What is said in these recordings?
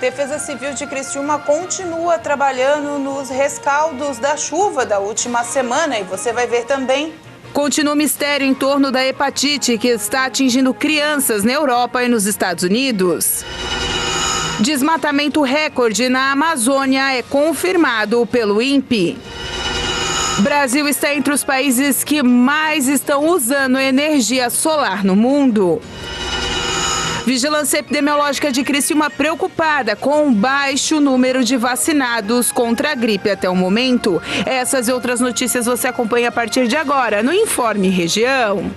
Defesa Civil de Criciúma continua trabalhando nos rescaldos da chuva da última semana e você vai ver também. Continua o mistério em torno da hepatite que está atingindo crianças na Europa e nos Estados Unidos. Desmatamento recorde na Amazônia é confirmado pelo INPE. Brasil está entre os países que mais estão usando energia solar no mundo. Vigilância Epidemiológica de Criciúma preocupada com o baixo número de vacinados contra a gripe até o momento. Essas e outras notícias você acompanha a partir de agora no Informe Região.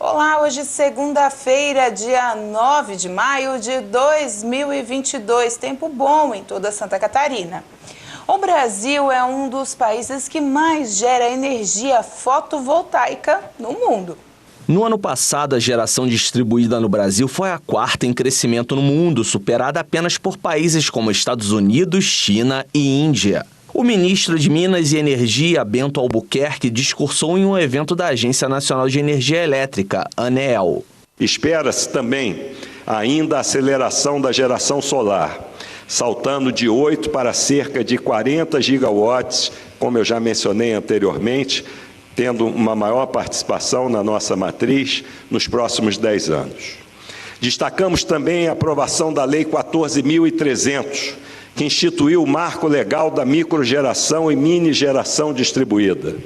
Olá, hoje segunda-feira, dia 9 de maio de 2022. Tempo bom em toda Santa Catarina. O Brasil é um dos países que mais gera energia fotovoltaica no mundo. No ano passado, a geração distribuída no Brasil foi a quarta em crescimento no mundo, superada apenas por países como Estados Unidos, China e Índia. O ministro de Minas e Energia, Bento Albuquerque, discursou em um evento da Agência Nacional de Energia Elétrica, ANEEL. Espera-se também ainda a aceleração da geração solar, saltando de 8 para cerca de 40 gigawatts, como eu já mencionei anteriormente, tendo uma maior participação na nossa matriz nos próximos 10 anos. Destacamos também a aprovação da Lei 14.300, que instituiu o marco legal da microgeração e mini-geração distribuída.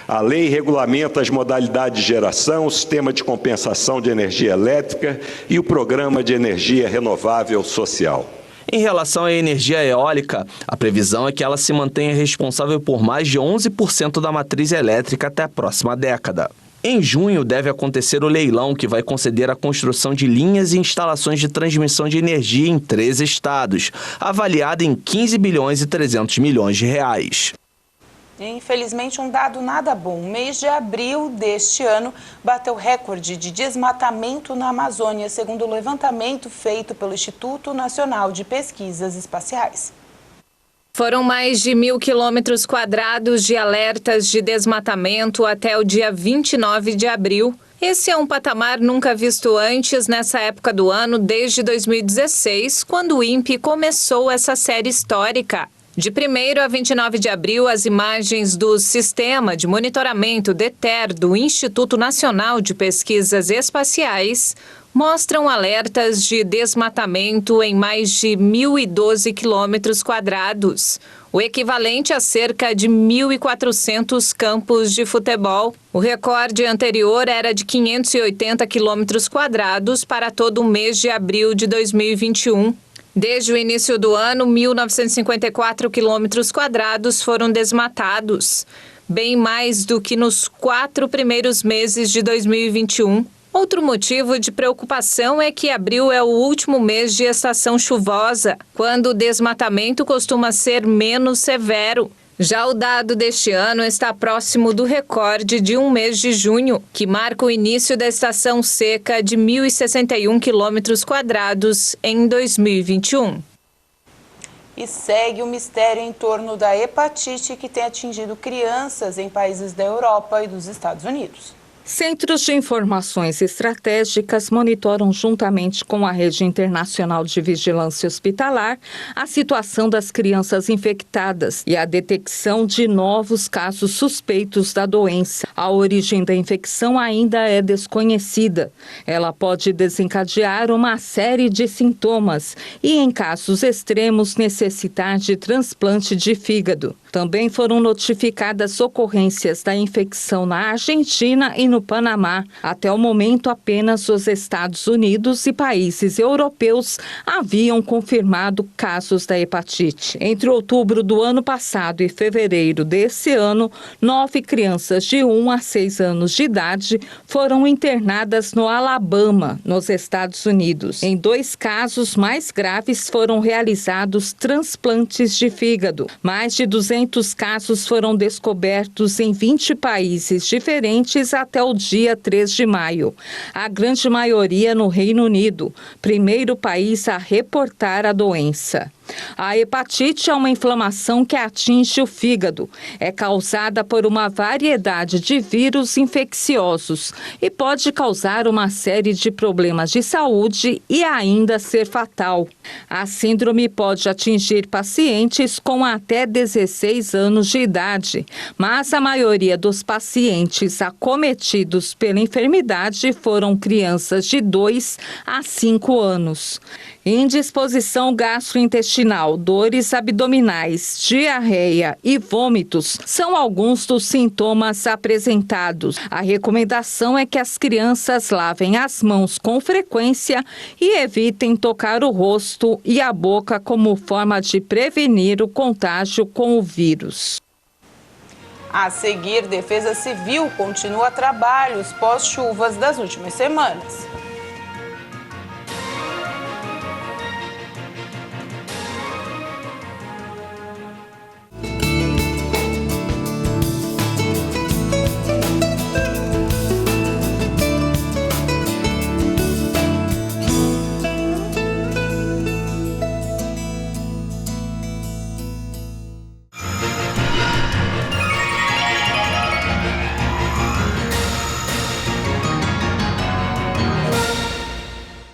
A lei regulamenta as modalidades de geração, o sistema de compensação de energia elétrica e o programa de energia renovável social. Em relação à energia eólica, a previsão é que ela se mantenha responsável por mais de 11% da matriz elétrica até a próxima década. Em junho, deve acontecer o leilão que vai conceder a construção de linhas e instalações de transmissão de energia em 13 estados, avaliada em 15 bilhões e 300 milhões de reais. Infelizmente, um dado nada bom. O mês de abril deste ano bateu recorde de desmatamento na Amazônia, segundo o levantamento feito pelo Instituto Nacional de Pesquisas Espaciais. Foram mais de 1.000 quilômetros quadrados de alertas de desmatamento até o dia 29 de abril. Esse é um patamar nunca visto antes nessa época do ano, desde 2016, quando o INPE começou essa série histórica. De 1º a 29 de abril, as imagens do Sistema de Monitoramento DETER do Instituto Nacional de Pesquisas Espaciais mostram alertas de desmatamento em mais de 1.012 quilômetros quadrados, o equivalente a cerca de 1.400 campos de futebol. O recorde anterior era de 580 quilômetros quadrados para todo o mês de abril de 2021. Desde o início do ano, 1.954 quilômetros quadrados foram desmatados, bem mais do que nos 4 primeiros meses de 2021. Outro motivo de preocupação é que abril é o último mês de estação chuvosa, quando o desmatamento costuma ser menos severo. Já o dado deste ano está próximo do recorde de um mês de junho, que marca o início da estação seca de 1.061 quilômetros quadrados em 2021. E segue o mistério em torno da hepatite que tem atingido crianças em países da Europa e dos Estados Unidos. Centros de Informações Estratégicas monitoram juntamente com a Rede Internacional de Vigilância Hospitalar a situação das crianças infectadas e a detecção de novos casos suspeitos da doença. A origem da infecção ainda é desconhecida. Ela pode desencadear uma série de sintomas e, em casos extremos, necessitar de transplante de fígado. Também foram notificadas ocorrências da infecção na Argentina e no Panamá. Até o momento, apenas os Estados Unidos e países europeus haviam confirmado casos da hepatite. Entre outubro do ano passado e fevereiro desse ano, 9 crianças de 1 a 6 anos de idade foram internadas no Alabama, nos Estados Unidos. Em 2 casos mais graves foram realizados transplantes de fígado. Mais de 200 200 casos foram descobertos em 20 países diferentes até o dia 3 de maio. A grande maioria no Reino Unido, primeiro país a reportar a doença. A hepatite é uma inflamação que atinge o fígado. É causada por uma variedade de vírus infecciosos e pode causar uma série de problemas de saúde e ainda ser fatal. A síndrome pode atingir pacientes com até 16 anos de idade, mas a maioria dos pacientes acometidos pela enfermidade foram crianças de 2 a 5 anos. Indisposição gastrointestinal, dores abdominais, diarreia e vômitos são alguns dos sintomas apresentados. A recomendação é que as crianças lavem as mãos com frequência e evitem tocar o rosto e a boca como forma de prevenir o contágio com o vírus. A seguir, Defesa Civil continua trabalhos pós-chuvas das últimas semanas.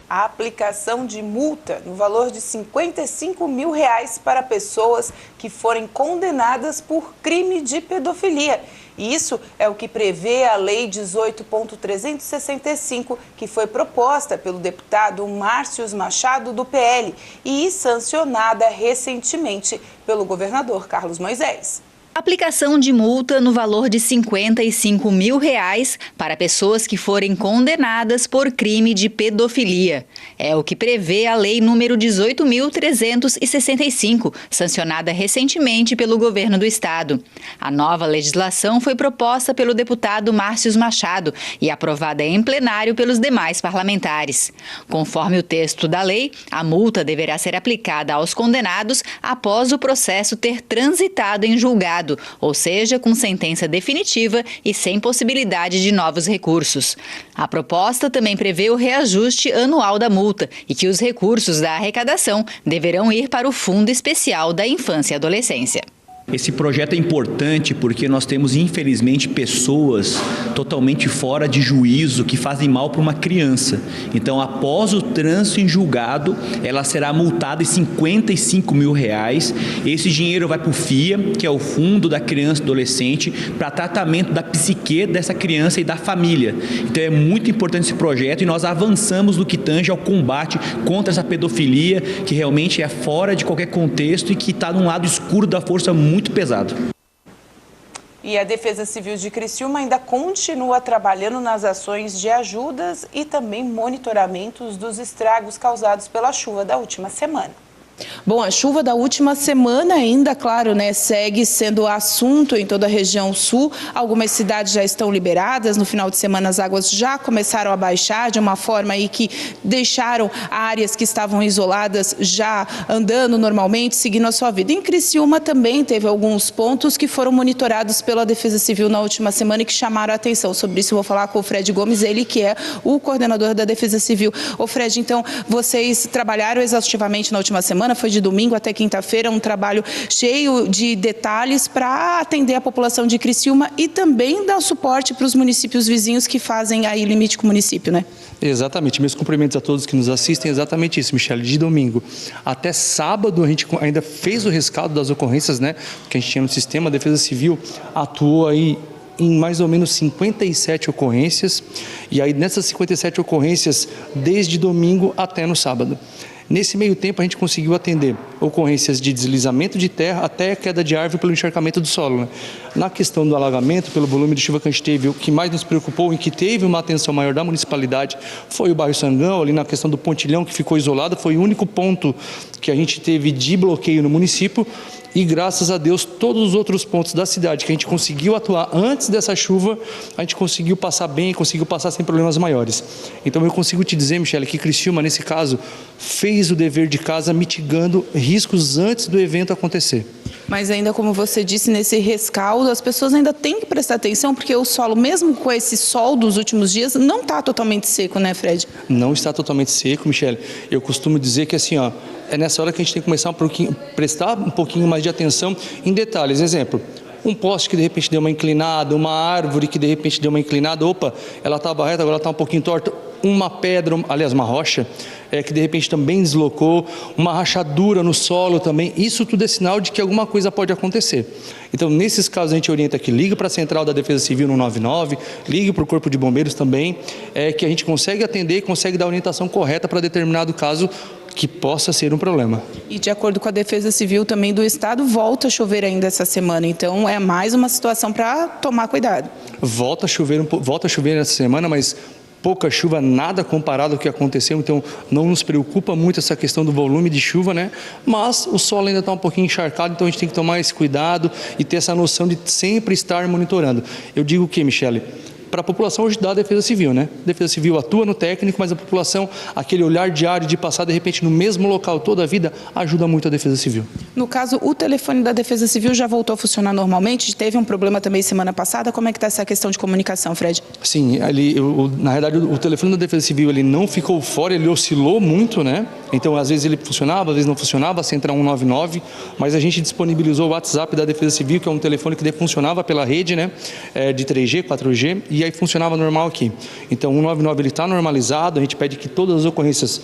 A aplicação de multa no valor de R$55 mil para pessoas que forem condenadas por crime de pedofilia. E isso é o que prevê a Lei 18.365, que foi proposta pelo deputado Márcio Machado, do PL, e sancionada recentemente pelo governador Carlos Moisés. Aplicação de multa no valor de R$55 mil para pessoas que forem condenadas por crime de pedofilia. É o que prevê a Lei número 18.365, sancionada recentemente pelo governo do estado. A nova legislação foi proposta pelo deputado Márcio Machado e aprovada em plenário pelos demais parlamentares. Conforme o texto da lei, a multa deverá ser aplicada aos condenados após o processo ter transitado em julgado, ou seja, com sentença definitiva e sem possibilidade de novos recursos. A proposta também prevê o reajuste anual da multa e que os recursos da arrecadação deverão ir para o Fundo Especial da Infância e Adolescência. Esse projeto é importante porque nós temos, infelizmente, pessoas totalmente fora de juízo que fazem mal para uma criança. Então, após o trânsito em julgado, ela será multada em R$55 mil. Esse dinheiro vai para o FIA, que é o Fundo da Criança e Adolescente, para tratamento da psique dessa criança e da família. Então, é muito importante esse projeto e nós avançamos no que tange ao combate contra essa pedofilia, que realmente é fora de qualquer contexto e que está num lado escuro da força muito pesado. E a Defesa Civil de Criciúma ainda continua trabalhando nas ações de ajudas e também monitoramentos dos estragos causados pela chuva da última semana. Bom, a chuva da última semana ainda, claro, segue sendo assunto em toda a região sul. Algumas cidades já estão liberadas. No final de semana as águas já começaram a baixar de uma forma aí que deixaram áreas que estavam isoladas já andando normalmente, seguindo a sua vida. Em Criciúma também teve alguns pontos que foram monitorados pela Defesa Civil na última semana e que chamaram a atenção. Sobre isso eu vou falar com o Fred Gomes, ele que é o coordenador da Defesa Civil. Ô Fred, então, vocês trabalharam exaustivamente na última semana? Foi de domingo até quinta-feira, um trabalho cheio de detalhes para atender a população de Criciúma e também dar suporte para os municípios vizinhos que fazem aí limite com o município, né? Exatamente, meus cumprimentos a todos que nos assistem, exatamente isso, Michele, de domingo até sábado a gente ainda fez o rescaldo das ocorrências, que a gente tinha no sistema. A Defesa Civil atuou aí em mais ou menos 57 ocorrências, e aí nessas 57 ocorrências, desde domingo até no sábado. Nesse meio tempo, a gente conseguiu atender ocorrências de deslizamento de terra até queda de árvore pelo encharcamento do solo. Na questão do alagamento, pelo volume de chuva que a gente teve, o que mais nos preocupou e que teve uma atenção maior da municipalidade foi o bairro Sangão, ali na questão do pontilhão que ficou isolado. Foi o único ponto que a gente teve de bloqueio no município. E graças a Deus, todos os outros pontos da cidade que a gente conseguiu atuar antes dessa chuva, a gente conseguiu passar bem, conseguiu passar sem problemas maiores. Então eu consigo te dizer, Michele, que Criciúma, nesse caso, fez o dever de casa mitigando riscos antes do evento acontecer. Mas ainda, como você disse, nesse rescaldo, as pessoas ainda têm que prestar atenção, porque o solo, mesmo com esse sol dos últimos dias, não está totalmente seco, né, Fred? Não está totalmente seco, Michele. Eu costumo dizer que assim, ó, é nessa hora que a gente tem que começar prestar um pouquinho mais de atenção em detalhes. Exemplo, um poste que de repente deu uma inclinada, uma árvore que de repente deu uma inclinada, opa, ela estava reta, agora está um pouquinho torta. Uma pedra, aliás, uma rocha, que de repente também deslocou, uma rachadura no solo também, isso tudo é sinal de que alguma coisa pode acontecer. Então, nesses casos, a gente orienta que ligue para a Central da Defesa Civil no 99, ligue para o Corpo de Bombeiros também, que a gente consegue atender e consegue dar a orientação correta para determinado caso que possa ser um problema. E de acordo com a Defesa Civil também do Estado, volta a chover ainda essa semana, então é mais uma situação para tomar cuidado. Volta a chover nessa semana, mas pouca chuva, nada comparado ao que aconteceu, então não nos preocupa muito essa questão do volume de chuva, né? Mas o solo ainda está um pouquinho encharcado, então a gente tem que tomar esse cuidado e ter essa noção de sempre estar monitorando. Eu digo o que, Michele? Para a população ajudar a Defesa Civil, né? A Defesa Civil atua no técnico, mas a população, aquele olhar diário de passar de repente no mesmo local toda a vida, ajuda muito a Defesa Civil. No caso, o telefone da Defesa Civil já voltou a funcionar normalmente? Teve um problema também semana passada? Como é que está essa questão de comunicação, Fred? Sim, na realidade o telefone da Defesa Civil ele não ficou fora, ele oscilou muito, né? Então às vezes ele funcionava, às vezes não funcionava, a Central 199, mas a gente disponibilizou o WhatsApp da Defesa Civil, que é um telefone que funcionava pela rede, né? De 3G, 4G, e aí funcionava normal aqui. Então, o 199 ele está normalizado, a gente pede que todas as ocorrências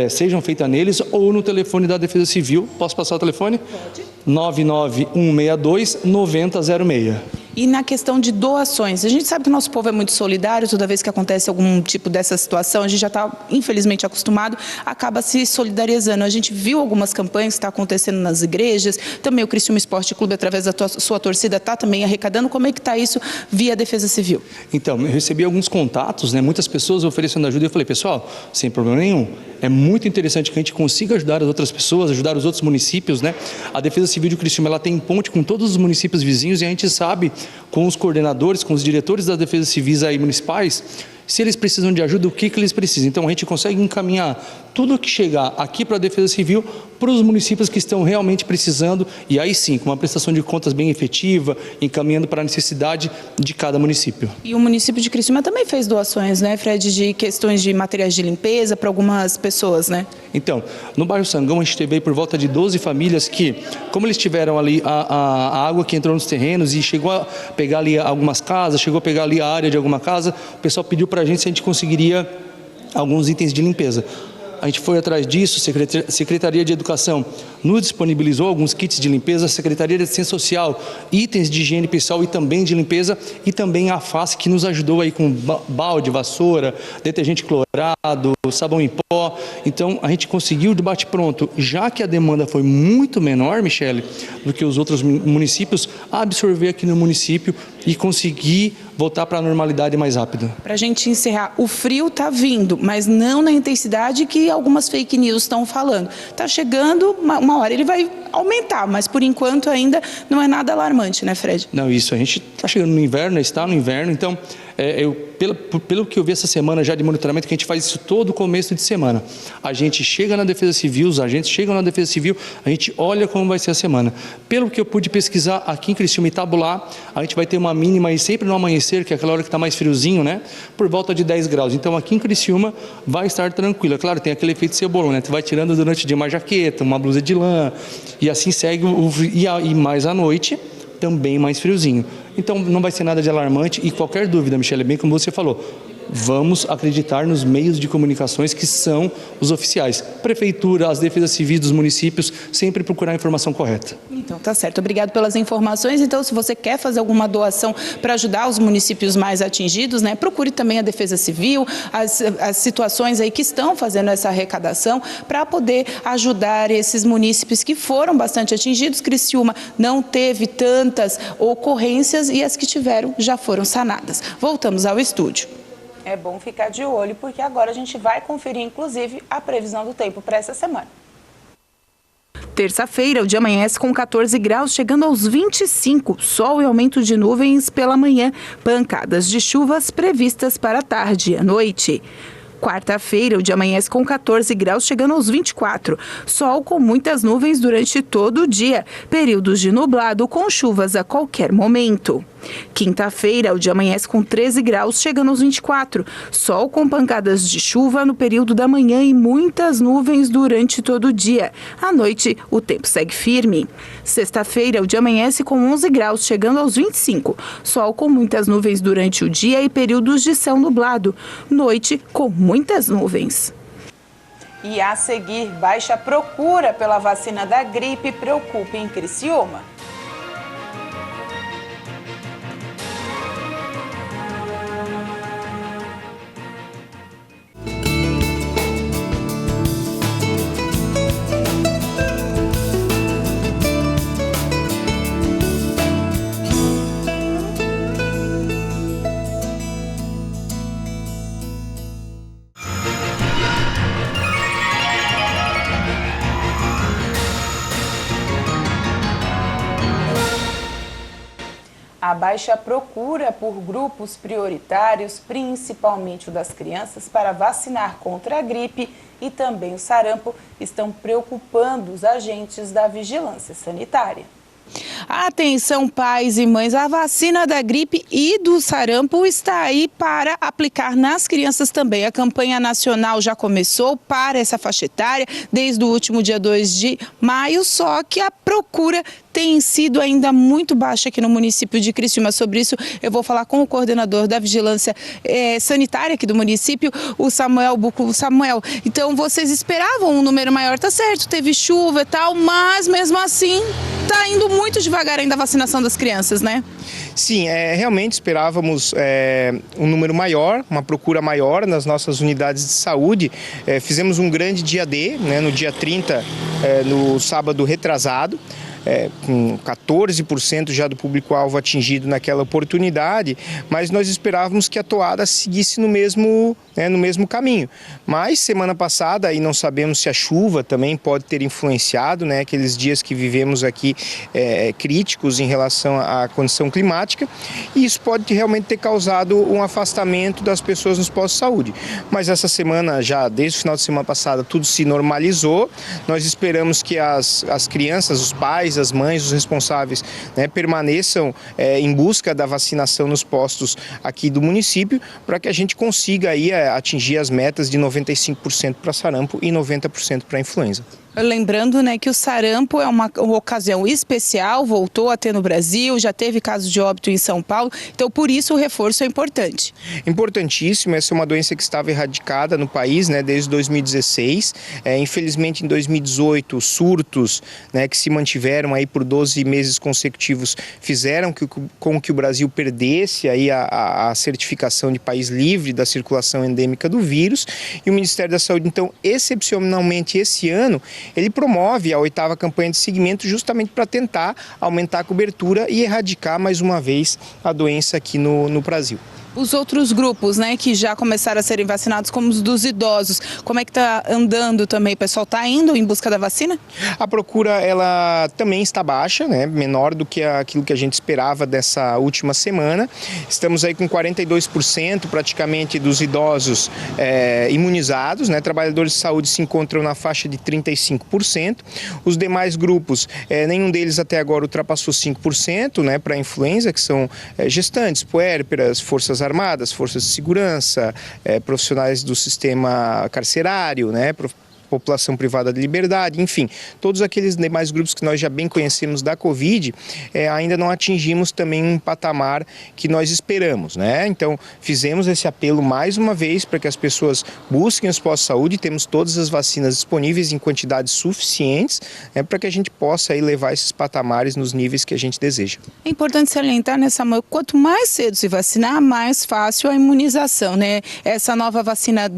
sejam feitas neles ou no telefone da Defesa Civil. Posso passar o telefone? Pode. 99162-9006. E na questão de doações, a gente sabe que o nosso povo é muito solidário, toda vez que acontece algum tipo dessa situação, a gente já está, infelizmente, acostumado, acaba se solidarizando. A gente viu algumas campanhas que estão acontecendo nas igrejas, também o Criciúma Esporte Clube, através da sua torcida, está também arrecadando. Como é que está isso via Defesa Civil? Então, eu recebi alguns contatos, né? Muitas pessoas oferecendo ajuda, e eu falei, pessoal, sem problema nenhum, é muito interessante que a gente consiga ajudar as outras pessoas, ajudar os outros municípios, né? A Defesa Civil de Criciúma, ela tem ponte com todos os municípios vizinhos e a gente sabe, com os coordenadores, com os diretores das defesas civis aí municipais, se eles precisam de ajuda, o que eles precisam. Então a gente consegue encaminhar tudo que chegar aqui para a Defesa Civil para os municípios que estão realmente precisando e aí sim, com uma prestação de contas bem efetiva, encaminhando para a necessidade de cada município. E o município de Criciúma também fez doações, né, Fred, de questões de materiais de limpeza para algumas pessoas, né? Então, no bairro Sangão a gente teve aí por volta de 12 famílias que, como eles tiveram ali a água que entrou nos terrenos e chegou a pegar ali algumas casas, chegou a pegar ali a área de alguma casa, o pessoal pediu para a gente se a gente conseguiria alguns itens de limpeza. A gente foi atrás disso, a Secretaria de Educação nos disponibilizou alguns kits de limpeza, a Secretaria de Assistência Social, itens de higiene pessoal e também de limpeza, e também a FACE que nos ajudou aí com balde, vassoura, detergente clorado, sabão em pó. Então a gente conseguiu de bate-pronto, já que a demanda foi muito menor, Michele, do que os outros municípios, absorver aqui no município e conseguir voltar para a normalidade mais rápido. Para a gente encerrar, o frio está vindo, mas não na intensidade que algumas fake news estão falando. Está chegando, uma hora ele vai aumentar, mas por enquanto ainda não é nada alarmante, né, Fred? Não, isso, a gente está chegando no inverno, está no inverno, então, pelo que eu vi essa semana já de monitoramento, que a gente faz isso todo começo de semana. A gente chega na Defesa Civil, os agentes chegam na Defesa Civil, a gente olha como vai ser a semana. Pelo que eu pude pesquisar aqui em Criciúma e tabular, a gente vai ter uma mínima aí sempre no amanhecer, que é aquela hora que está mais friozinho, né? Por volta de 10 graus. Então aqui em Criciúma vai estar tranquilo. É claro, tem aquele efeito cebolão, né? Tu vai tirando durante o dia uma jaqueta, uma blusa de lã, e assim segue, e mais à noite, também mais friozinho. Então não vai ser nada de alarmante e qualquer dúvida, Michele, bem como você falou, vamos acreditar nos meios de comunicações que são os oficiais. Prefeitura, as defesas civis dos municípios, sempre procurar a informação correta. Então, tá certo. Obrigado pelas informações. Então, se você quer fazer alguma doação para ajudar os municípios mais atingidos, né, procure também a Defesa Civil, as situações aí que estão fazendo essa arrecadação para poder ajudar esses municípios que foram bastante atingidos. Criciúma não teve tantas ocorrências e as que tiveram já foram sanadas. Voltamos ao estúdio. É bom ficar de olho, porque agora a gente vai conferir, inclusive, a previsão do tempo para essa semana. Terça-feira, o dia amanhece com 14 graus, chegando aos 25. Sol e aumento de nuvens pela manhã. Pancadas de chuvas previstas para a tarde e à noite. Quarta-feira, o dia amanhece com 14 graus, chegando aos 24. Sol com muitas nuvens durante todo o dia. Períodos de nublado com chuvas a qualquer momento. Quinta-feira, o dia amanhece com 13 graus, chegando aos 24. Sol com pancadas de chuva no período da manhã e muitas nuvens durante todo o dia. À noite, o tempo segue firme. Sexta-feira, o dia amanhece com 11 graus, chegando aos 25. Sol com muitas nuvens durante o dia e períodos de céu nublado. Noite com muitas nuvens. E a seguir, baixa procura pela vacina da gripe preocupa em Criciúma. A baixa procura por grupos prioritários, principalmente o das crianças, para vacinar contra a gripe e também o sarampo, estão preocupando os agentes da vigilância sanitária. Atenção, pais e mães, a vacina da gripe e do sarampo está aí para aplicar nas crianças também. A campanha nacional já começou para essa faixa etária desde o último dia 2 de maio, só que a procura tem sido ainda muito baixa aqui no município de Criciúma. Sobre isso, eu vou falar com o coordenador da vigilância sanitária aqui do município, o Samuel Buco. Samuel, então vocês esperavam um número maior, tá certo, teve chuva e tal, mas mesmo assim tá indo muito devagar ainda a vacinação das crianças, né? Sim, realmente esperávamos um número maior, uma procura maior nas nossas unidades de saúde. Fizemos um grande dia D, né, no dia 30, no sábado retrasado. Com 14% já do público-alvo atingido naquela oportunidade, mas nós esperávamos que a toada seguisse no mesmo caminho. Mas semana passada, e não sabemos se a chuva também pode ter influenciado, né, aqueles dias que vivemos aqui críticos em relação à condição climática, e isso pode realmente ter causado um afastamento das pessoas nos postos de saúde. Mas essa semana, já desde o final de semana passada, tudo se normalizou. Nós esperamos que as crianças, os pais, as mães, os responsáveis, né, permaneçam em busca da vacinação nos postos aqui do município, para que a gente consiga aí atingir as metas de 95% para sarampo e 90% para influenza. Lembrando, né, que o sarampo é uma ocasião especial, voltou a ter no Brasil, já teve casos de óbito em São Paulo, então por isso o reforço é importante. Importantíssimo, essa é uma doença que estava erradicada no país, né, desde 2016. Infelizmente em 2018 surtos, né, que se mantiveram aí por 12 meses consecutivos fizeram com que o Brasil perdesse aí a certificação de país livre da circulação endêmica do vírus, e o Ministério da Saúde, então, excepcionalmente esse ano, ele promove a 8ª campanha de seguimento justamente para tentar aumentar a cobertura e erradicar mais uma vez a doença aqui no Brasil. Os outros grupos, né, que já começaram a serem vacinados, como os dos idosos, como é que está andando também? O pessoal está indo em busca da vacina? A procura, ela também está baixa, né, menor do que aquilo que a gente esperava dessa última semana. Estamos aí com 42% praticamente dos idosos imunizados, né, trabalhadores de saúde se encontram na faixa de 35%. Os demais grupos, nenhum deles até agora ultrapassou 5%, né, para a influenza, que são gestantes, puérperas, forças armadas, forças de segurança, profissionais do sistema carcerário, né, população privada de liberdade, enfim, todos aqueles demais grupos que nós já bem conhecemos da Covid, ainda não atingimos também um patamar que nós esperamos, né? Então, fizemos esse apelo mais uma vez para que as pessoas busquem os postos de saúde, temos todas as vacinas disponíveis em quantidades suficientes, para que a gente possa aí levar esses patamares nos níveis que a gente deseja. É importante salientar, né, Samuel, quanto mais cedo se vacinar, mais fácil a imunização, né? Essa nova vacina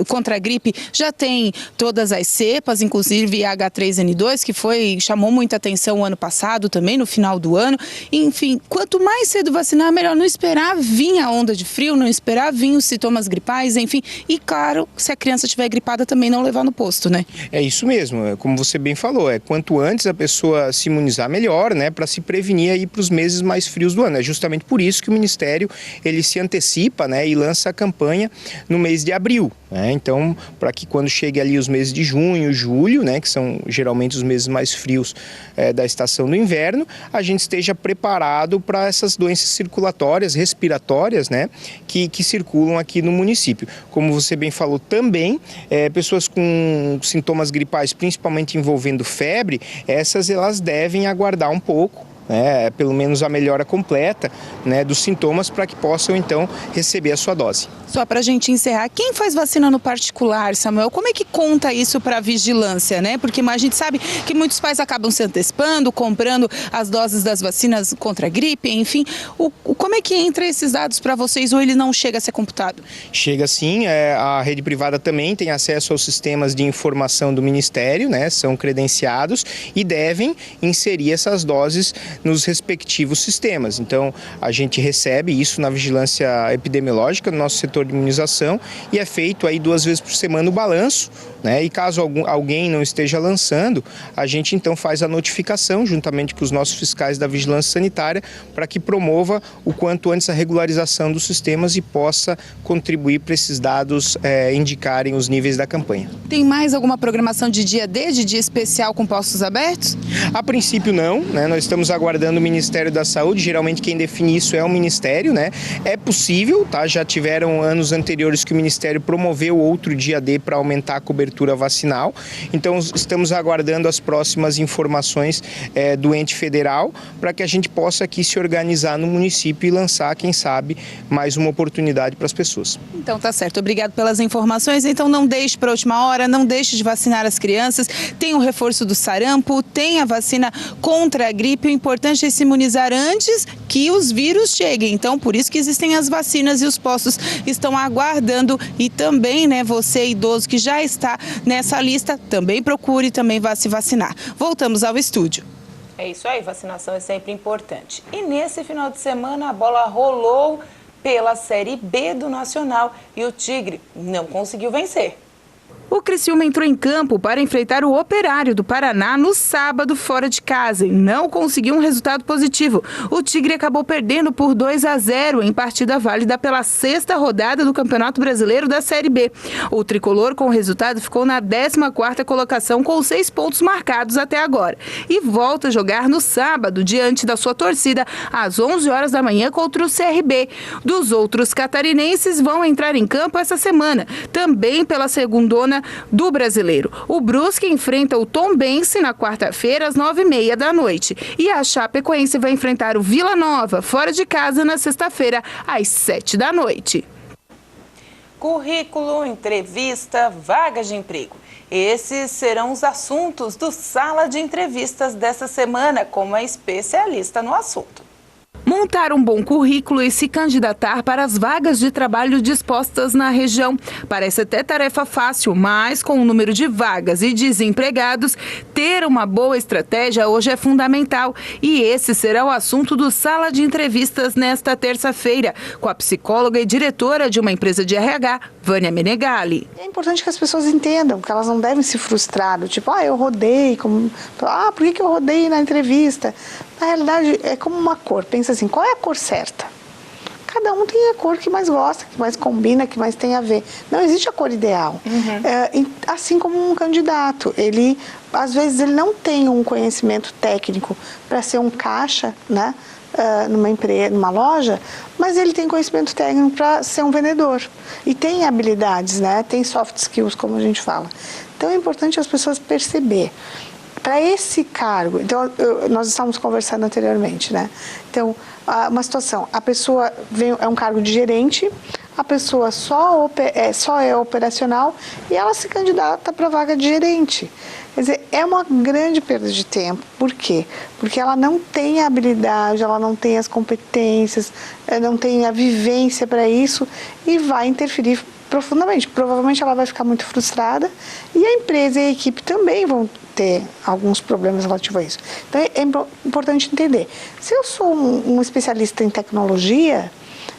contra a gripe já tem todas as cepas, inclusive a H3N2, que chamou muita atenção o ano passado também, no final do ano. Enfim, quanto mais cedo vacinar, melhor. Não esperar vir a onda de frio, não esperar vir os sintomas gripais, enfim. E claro, se a criança estiver gripada, também não levar no posto, né? É isso mesmo, como você bem falou, quanto antes a pessoa se imunizar, melhor, né? Para se prevenir aí para os meses mais frios do ano. É justamente por isso que o Ministério, ele se antecipa, né? E lança a campanha no mês de abril. Então, para que quando chegue ali os meses de junho, julho, né, que são geralmente os meses mais frios da estação do inverno, a gente esteja preparado para essas doenças circulatórias, respiratórias, né, que circulam aqui no município. Como você bem falou também, pessoas com sintomas gripais, principalmente envolvendo febre, elas devem aguardar um pouco, pelo menos a melhora completa, né, dos sintomas, para que possam então receber a sua dose. Só para a gente encerrar, quem faz vacina no particular, Samuel, como é que conta isso para a vigilância, né? Porque a gente sabe que muitos pais acabam se antecipando, comprando as doses das vacinas contra a gripe, enfim. Como é que entra esses dados para vocês, ou ele não chega a ser computado? Chega sim, a rede privada também tem acesso aos sistemas de informação do Ministério, né? São credenciados e devem inserir essas doses nos respectivos sistemas. Então, a gente recebe isso na vigilância epidemiológica do nosso setor de imunização e é feito aí 2 vezes por semana o balanço, né? E caso alguém não esteja lançando, a gente então faz a notificação juntamente com os nossos fiscais da vigilância sanitária para que promova o quanto antes a regularização dos sistemas e possa contribuir para esses dados indicarem os níveis da campanha. Tem mais alguma programação de dia D, de dia especial com postos abertos? A princípio não, né? Nós estamos aguardando o Ministério da Saúde, geralmente quem define isso é o Ministério, né? É possível, tá? Já tiveram anos anteriores que o Ministério promoveu outro dia D para aumentar a cobertura vacinal, então estamos aguardando as próximas informações do ente federal para que a gente possa aqui se organizar no município e lançar, quem sabe, mais uma oportunidade para as pessoas. Então tá certo, obrigado pelas informações. Então não deixe para a última hora, não deixe de vacinar as crianças, tem o reforço do sarampo, tem a vacina contra a gripe, o importante é se imunizar antes que os vírus cheguem, então por isso que existem as vacinas e os postos estão aguardando e também, né, você idoso que já está nessa lista, também procure, também vá se vacinar. Voltamos ao estúdio. É isso aí, vacinação é sempre importante. E nesse final de semana a bola rolou pela Série B do Nacional e o Tigre não conseguiu vencer. O Criciúma entrou em campo para enfrentar o Operário do Paraná no sábado fora de casa e não conseguiu um resultado positivo. O Tigre acabou perdendo por 2-0 em partida válida pela 6ª rodada do Campeonato Brasileiro da Série B. O tricolor, com o resultado, ficou na 14ª colocação com 6 pontos marcados até agora e volta a jogar no sábado diante da sua torcida às 11 horas da manhã contra o CRB. Dos outros catarinenses vão entrar em campo essa semana, também pela segundona do Brasileiro. O Brusque enfrenta o Tombense na quarta-feira às 9h30 da noite e a Chapecoense vai enfrentar o Vila Nova fora de casa na sexta-feira às 7 da noite. Currículo, entrevista, vagas de emprego. Esses serão os assuntos do Sala de Entrevistas dessa semana com uma especialista no assunto. Montar um bom currículo e se candidatar para as vagas de trabalho dispostas na região. Parece até tarefa fácil, mas com o número de vagas e desempregados, ter uma boa estratégia hoje é fundamental. E esse será o assunto do Sala de Entrevistas nesta terça-feira, com a psicóloga e diretora de uma empresa de RH, Vânia Menegali. É importante que as pessoas entendam que elas não devem se frustrar, do tipo, eu rodei, por que eu rodei na entrevista? Na realidade, é como uma cor. Pensa assim, qual é a cor certa? Cada um tem a cor que mais gosta, que mais combina, que mais tem a ver. Não existe a cor ideal. Assim como um candidato, às vezes ele não tem um conhecimento técnico para ser um caixa, né, numa empresa, numa loja, mas ele tem conhecimento técnico para ser um vendedor. E tem habilidades, né, tem soft skills, como a gente fala. Então é importante as pessoas perceber. Para esse cargo, então nós estávamos conversando anteriormente, né? Então, uma situação, a pessoa é um cargo de gerente, a pessoa só é operacional e ela se candidata para a vaga de gerente. Quer dizer, é uma grande perda de tempo. Por quê? Porque ela não tem a habilidade, ela não tem as competências, não tem a vivência para isso e vai interferir profundamente. Provavelmente ela vai ficar muito frustrada e a empresa e a equipe também vão ter alguns problemas relativos a isso. Então é importante entender. Se eu sou um especialista em tecnologia,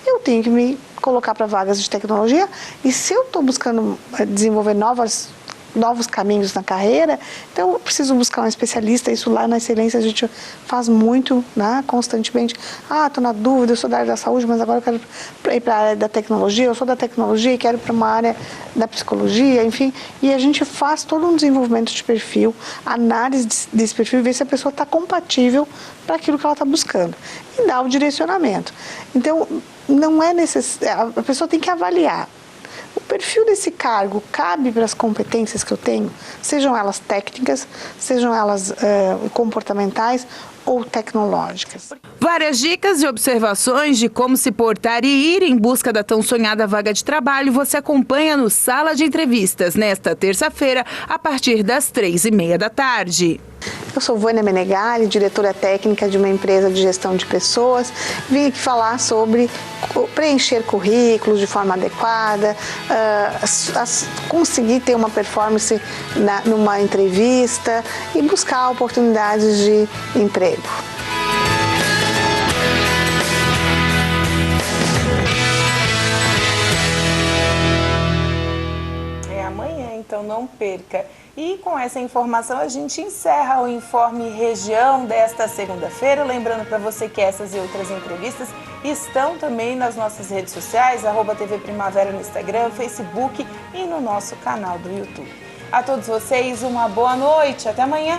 eu tenho que me colocar para vagas de tecnologia, e se eu estou buscando desenvolver novos caminhos na carreira, então eu preciso buscar um especialista. Isso lá na Excelência a gente faz muito, né, constantemente. Estou na dúvida, eu sou da área da saúde, mas agora eu quero ir para a área da tecnologia, eu sou da tecnologia e quero ir para uma área da psicologia, enfim. E a gente faz todo um desenvolvimento de perfil, análise desse perfil e ver se a pessoa está compatível para aquilo que ela está buscando. E dá o direcionamento. Então, não é necessário, a pessoa tem que avaliar. O perfil desse cargo cabe para as competências que eu tenho, sejam elas técnicas, sejam elas comportamentais ou tecnológicas. Várias dicas e observações de como se portar e ir em busca da tão sonhada vaga de trabalho você acompanha no Sala de Entrevistas, nesta terça-feira, a partir das 3h30 da tarde. Eu sou Vânia Menegali, diretora técnica de uma empresa de gestão de pessoas. Vim aqui falar sobre preencher currículos de forma adequada, conseguir ter uma performance numa entrevista e buscar oportunidades de emprego. É amanhã, então não perca. E com essa informação a gente encerra o Informe Região desta segunda-feira. Lembrando para você que essas e outras entrevistas estão também nas nossas redes sociais, @TV Primavera no Instagram, Facebook e no nosso canal do YouTube. A todos vocês, uma boa noite. Até amanhã.